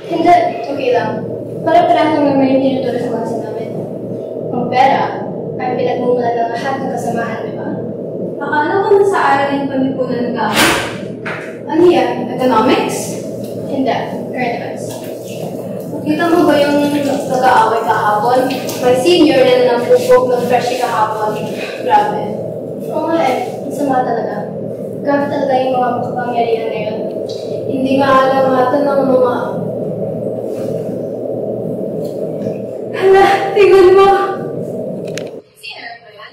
Hindi, okay lang. Para-parang naman yung tinuturo sa klase namin. Ang pera ay pinagmumulan ng lahat ng kasamahan, di ba? Akala ko na sa aralin panipunan ka. Ano yan? Economics? Hindi. Current events. Nakita mo ba yung nag-aaway kahapon? May senior na nampupog ng freshie kahapon. Grabe. Oo nga eh. Masama talaga. Grabe talaga yung mga makapangyarihan na yun. Hindi nga alamatan ng mga... Hala, tingnan mo! Sino ba yan?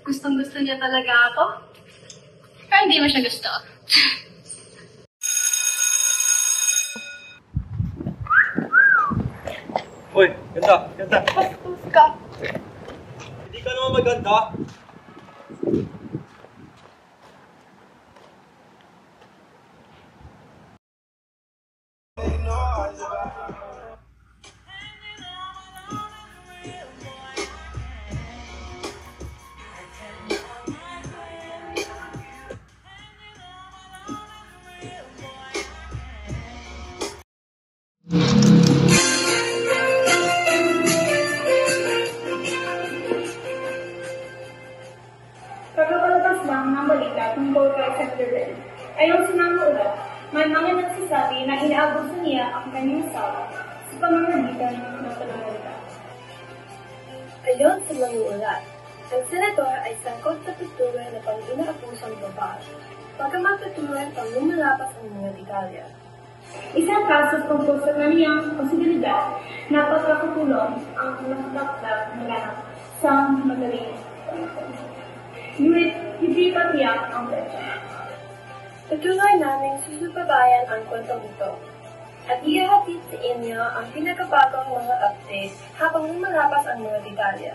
Gustong-gusto niya talaga ako. Pero hindi mo siya gusto. Uy, ganda, ganda. Bastos ka. Hindi ka naman maganda. Pagkakalatas lang ng balita tungkol kay Senator Ren. Ayon sa mga ulat, may mga nagsasabi na inaabuso niya ang kanyang asawa sa pamamagitan ng pananalita. Ayon sa mga ulat, ang senador ay sangkot sa pagtuloy na pang-inaabusang babae, bagamat patuloy pang lumalapas ang mga detalye. Isang kaso tungkol sa kanyang posibilidad na pagkakatulong ang nakatakdang naganap sa madaling panahon. Ngunit hindi pa tiyak ang petsa. Patuloy namin susubaybayan ang kwentong ito at ihahatid sa inyo ang pinakabagong mga update habang lumalapas ang mga detalye.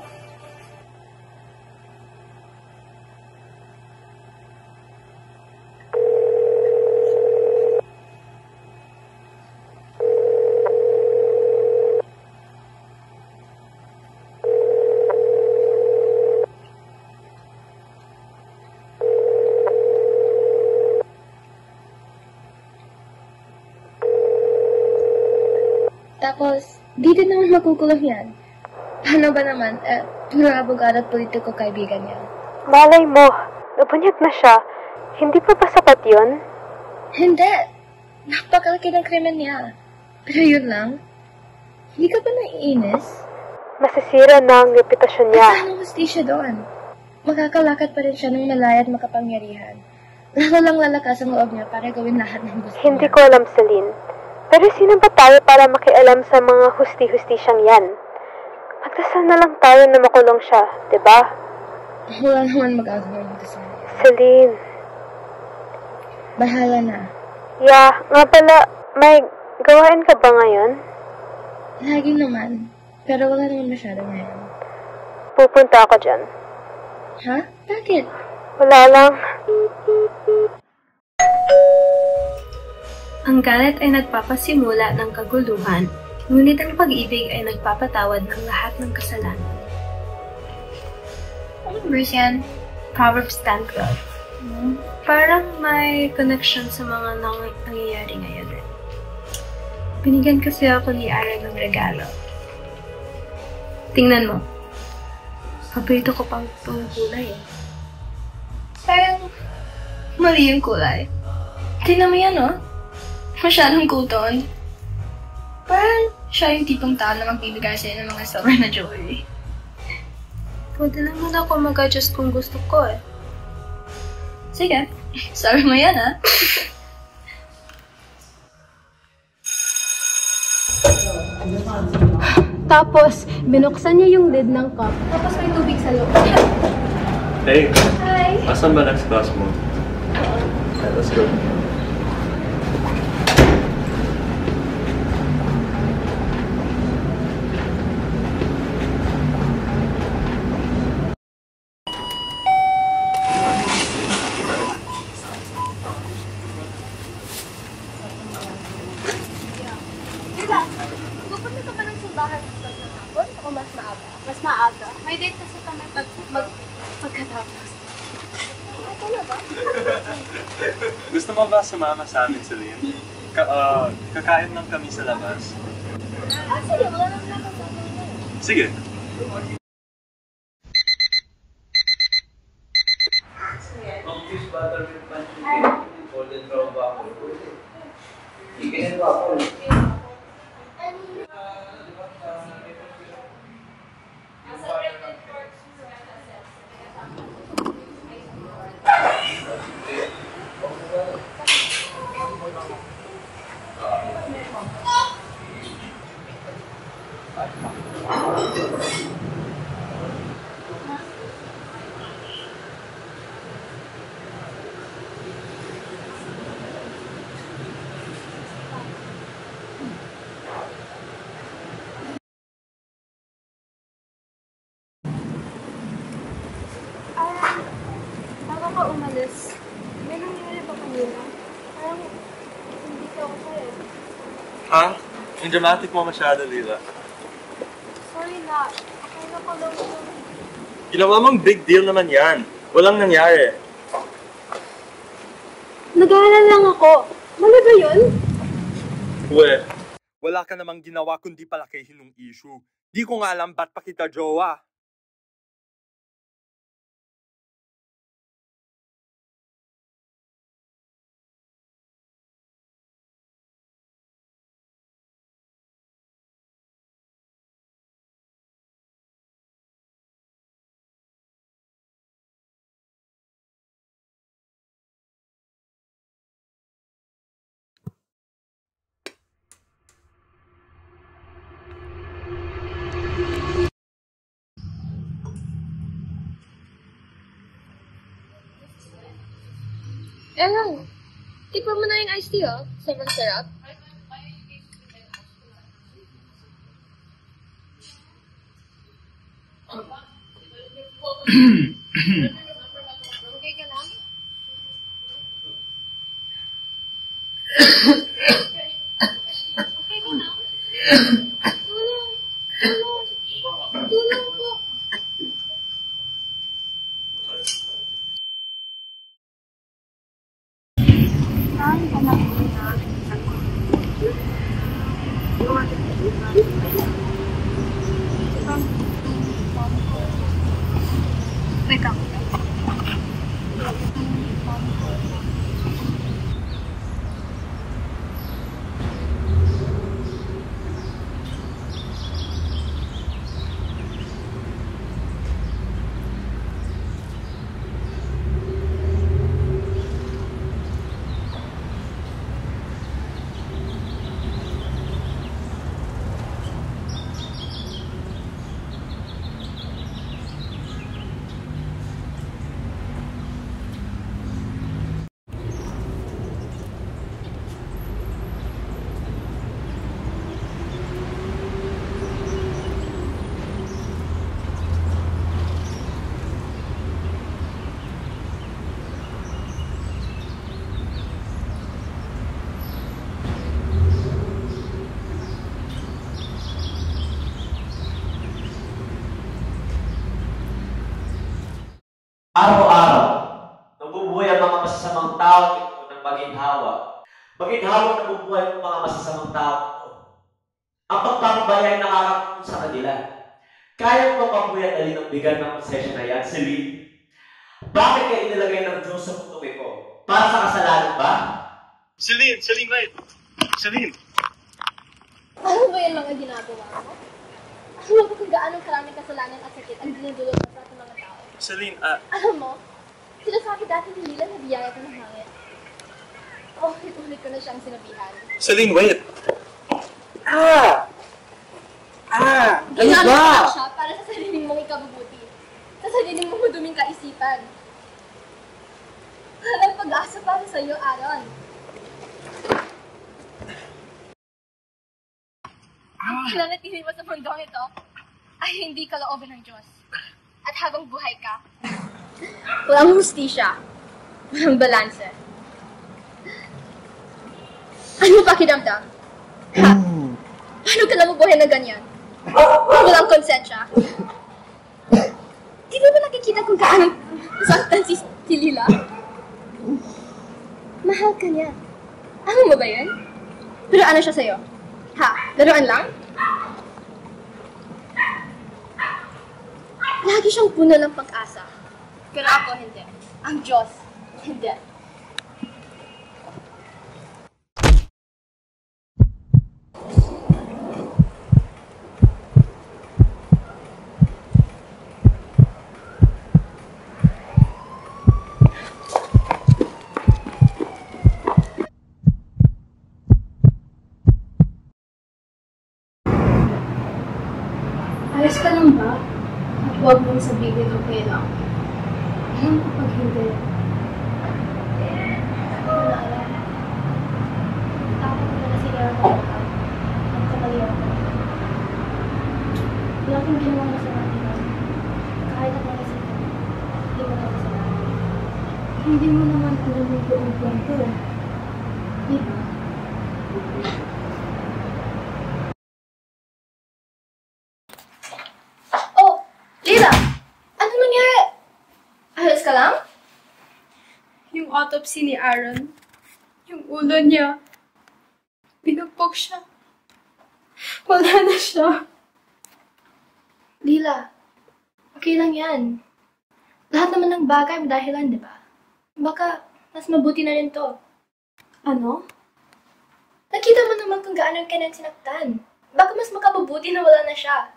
Tapos, di din naman makukulong yan. Paano ba naman, puro abogado at politiko kaibigan niya? Malay mo, nabunyag na siya. Hindi pa ba sapat yun? Hindi. Napakalaki ng krimen niya. Pero yun lang. Hindi ka ba naiinis? Masisira na ang reputasyon niya. At anong hustisya doon? Makakalakad pa rin siya ng malaya at makapangyarihan. Lalo lang lalakas ang loob niya para gawin lahat ng gusto Hindi niya. ko alam, Celine. Pero sino ba tayo para makialam sa mga husti-hustisyang yan? Magdasal na lang tayo na makulong siya, diba? Wala naman magagawa dito sa akin. Celine. Bahala na. Yeah, nga pala, may gawain ka ba ngayon? Lagi naman. Pero wala naman masyado ngayon. Pupunta ako dyan. Ha? Bakit? Wala lang. Ang galit ay nagpapasimula ng kaguluhan, ngunit ang pag-ibig ay nagpapatawad ng lahat ng kasalanan. Anong verse yan? Proverbs 10:12. Parang may connection sa mga nangyayari ngayon rin. Binigyan kasi ako ni Ara ng regalo. Tingnan mo. Paborito ko pang itong kulay eh. Parang mali yung kulay. Tingnan mo yan, oh. Masyadong cool tone. Parang siya yung tipong tao na magbibigay sa'yo ng mga silver na jewelry. Pwede lang muna ako mag-adjust kung gusto ko eh. Sige, sabi mo yan, ha? Tapos, binuksan niya yung lid ng cup. Tapos may tubig sa loob. Hey, Hi! asan ba next class mo? Okay, let's go. Date kasi kami pagkatapos. Ito na ba? Gusto mo ba sumama sa amin, Celine? Kakain lang kami sa labas. Sige, wala naman nakasama na. Sige. Fish butter with pancake, golden brown waffle. Chicken and waffle. Bago ka umalis, may nangyari ba kanina? Parang hindi ka ako sa'yo. Ha? Yung dramatic mo masyado, Lila. Sorry na. Akala ko lang ito. Ginawa mong big deal naman yan. Walang nangyari. Nag-aalala lang ako. Mali ba yun? Wala ka namang ginawa kundi palakihin ng issue. Di ko nga alam ba't pa kita jowa. Lang, tikman mo na yung iced tea, oh. Sobrang sarap. Okay ka lang? Okay ka lang? Tulong! Tulong! Tulong po! Wait lang. Araw-araw, nabubuhay ang mga masasamang tao ito ng maginhawa. Maginhawa nabubuhay ng mga masasamang tao ito. Ang pagpapabay ay nakakatulong sa kanila. Kaya mo ba mabuhay at alin ang bigan ng konsesya na yan, Celine? Bakit kayo inilagay ng Diyos sa mundong ito? Para sa kasalanan ba? Celine, wait! Celine! Ano ba yung mga ginagawa mo? Alam mo kung gaano karaming kasalanan at sakit ang dinudulot sa ating mga tao. Celine, Alam mo, sinasabi dati ni Lila na biyaya ka ng hangin. Oh, ulit ko na siyang sinabihan. Celine, wait! Ginamit ko siya para sa sariling mong ikabubuti. Sa sariling mong maduming kaisipan. Walang pag-asa para sa iyo, Aaron. Ang pinanatili mo sa mundong ito ay hindi kalooban ng Diyos. At habang buhay ka, walang hustisya, walang balanse. Ano pakiramdam? Ha? Paano ka namubuhay na ganyan? Walang konsensya? nakikita kung gaano saktan si Lila? Mahal ka niya. Alam mo ba yun? Pero ano siya sa'yo? Ha? Laruan lang? Lagi siyang puno ng pag-asa. Pero ako hindi. Ang Diyos, hindi. Ayos ka lang ba? At huwag mong sabihin okay lang. Alam ko pag hindi. Ako na alam. Takot ko na sila ang kapatid. Ang kamaliwan ko. Wala akong ginawa masama nila. Kahit ako naisip ko, hindi mo ito kasalanan. Hindi mo naman alam yung buong kwento. Di ba? Oh! Lila! Ano nangyari? Ayos ka lang? Yung autopsy ni Aaron, yung ulo niya, pinupok siya. Wala na siya. Lila, okay lang yan. Lahat naman ng bagay may dahilan, di ba? Baka mas mabuti na rin to. Ano? Nakita mo naman kung gaano ka nang sinaktan. Baka mas makabubuti na wala na siya.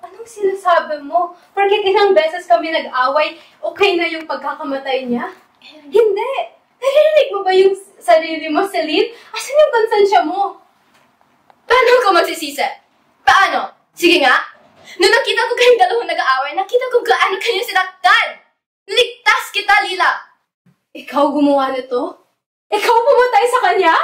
Anong sinasabi mo? Porket ilang beses kami nag-away, okay na yung pagkakamatay niya? Hindi! Naririnig mo ba yung sarili mo, Celine? Asan yung konsensya mo? Paano ko magsisisi? Paano? Sige nga. Nung nakita ko kayong dalawang nag-aaway, nakita ko gaano kayo sinaktan. Ligtas kita, Lila. Ikaw gumawa nito? Ikaw pumatay sa kanya?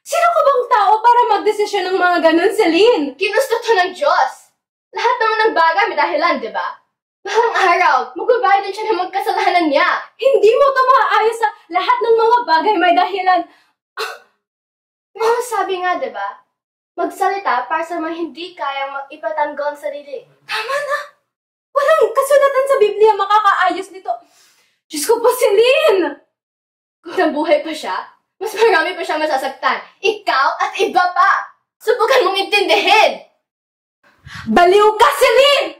Sino ka bang tao para magdesisyon ng mga ganun, Celine? Ginusto to ng Diyos. Lahat naman ng bagay may dahilan, di ba? Balang araw, magbabayad din siya ng magkasalanan niya. Hindi mo ito maaayos sa lahat ng mga bagay may dahilan. Mga sabi nga, di ba? Magsalita para sa mga hindi kayang ipatanggol ang sarili. Tama na! Walang kasulatan sa Biblia makakaayos nito. Diyos ko po, Celine! Kung nabuhay pa siya, mas marami pa siya masasaktan. Ikaw at iba pa! Subukan mong intindihin! Baliw ka, Celine!